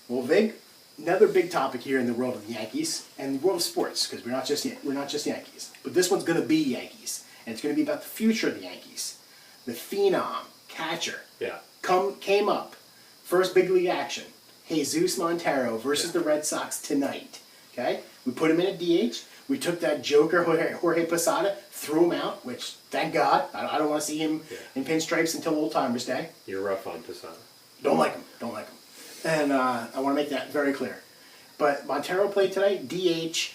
Well, Vig, another big topic here in the world of the Yankees and the world of sports, because we're not just Yankees, but this one's going to be Yankees, and it's going to be about the future of the Yankees. The phenom catcher came up, first big league action. Jesus Montero versus the Red Sox tonight. Okay, we put him in a DH. We took that joker Jorge Posada, threw him out, which thank God. I don't want to see him in pinstripes until Old Timers Day. You're rough on Posada. Don't like him. And I want to make that very clear. But Montero played tonight, DH,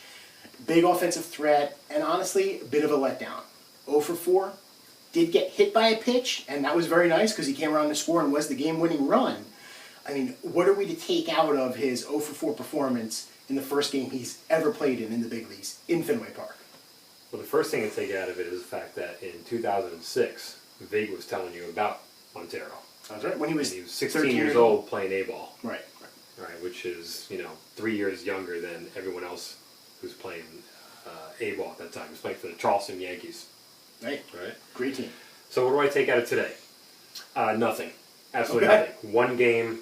big offensive threat, and honestly, a bit of a letdown. 0 for 4, did get hit by a pitch, and that was very nice because he came around to score and was the game-winning run. I mean, what are we to take out of his 0 for 4 performance in the first game he's ever played in the big leagues in Fenway Park? Well, the first thing to take out of it is the fact that in 2006, Vig was telling you about Montero. That's right. When he was 16 years old playing A-ball. Right. Which is, 3 years younger than everyone else who's playing A-ball at that time. He was playing for the Charleston Yankees. Right. Great team. So what do I take out of today? Nothing. Absolutely nothing. One game,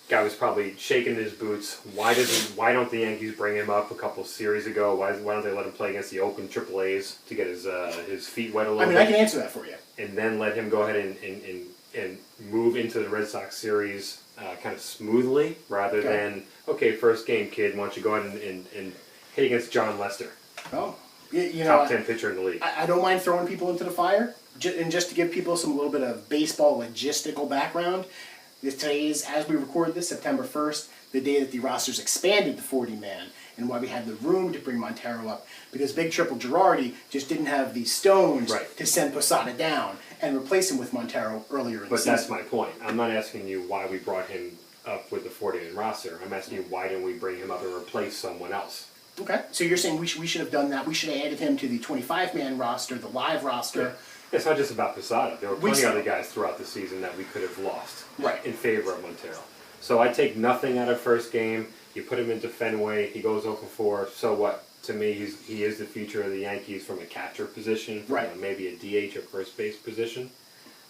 guy was probably shaking his boots. Why don't the Yankees bring him up a couple series ago? Why don't they let him play against the Oakland AAA's to get his feet wet a little bit? I can answer that for you. And then let him go ahead and move into the Red Sox series kind of smoothly, rather than, first game, kid, why don't you go ahead and hit against Jon Lester? Well, top 10 pitcher in the league. I don't mind throwing people into the fire. And just to give people some little bit of baseball logistical background, today is, as we record this, September 1st, the day that the rosters expanded to 40-man, and why we had the room to bring Montero up, because Big Triple Girardi just didn't have the stones to send Posada down and replace him with Montero earlier in the season. But that's my point. I'm not asking you why we brought him up with the 40-man roster. I'm asking you why didn't we bring him up and replace someone else? Okay, so you're saying we should have done that. We should have added him to the 25-man roster, the live roster. Yeah. It's not just about Posada. There were plenty of other guys throughout the season that we could have lost in favor of Montero. So I take nothing out of first game. You put him into Fenway. He goes 0 for 4. So what? To me, he is the future of the Yankees from a catcher position, from maybe a DH or first base position.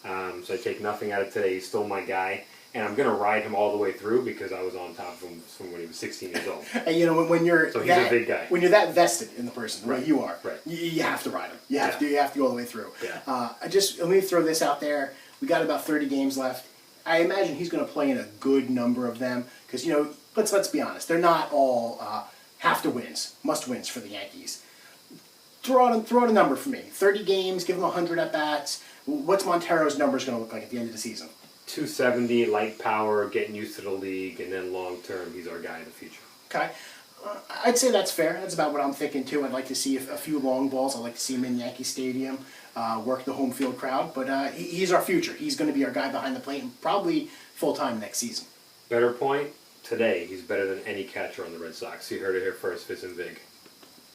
So I take nothing out of today. He's still my guy. And I'm going to ride him all the way through because I was on top of him from when he was 16 years old. And when you're so he's a big guy. When you're that vested in the person, the way you are, you have to ride him. You have to go all the way through. Yeah. Let me throw this out there. We got about 30 games left. I imagine he's going to play in a good number of them because let's be honest, they're not all have to wins, must wins for the Yankees. Throw out a number for me. 30 games, give him 100 at bats. What's Montero's numbers going to look like at the end of the season? 270, light power, getting used to the league, and then long term, he's our guy in the future. Okay. I'd say that's fair. That's about what I'm thinking, too. I'd like to see a few long balls. I'd like to see him in Yankee Stadium, work the home field crowd. But he's our future. He's going to be our guy behind the plate and probably full-time next season. Better point, today, he's better than any catcher on the Red Sox. You heard it here first, Fizz and Vig.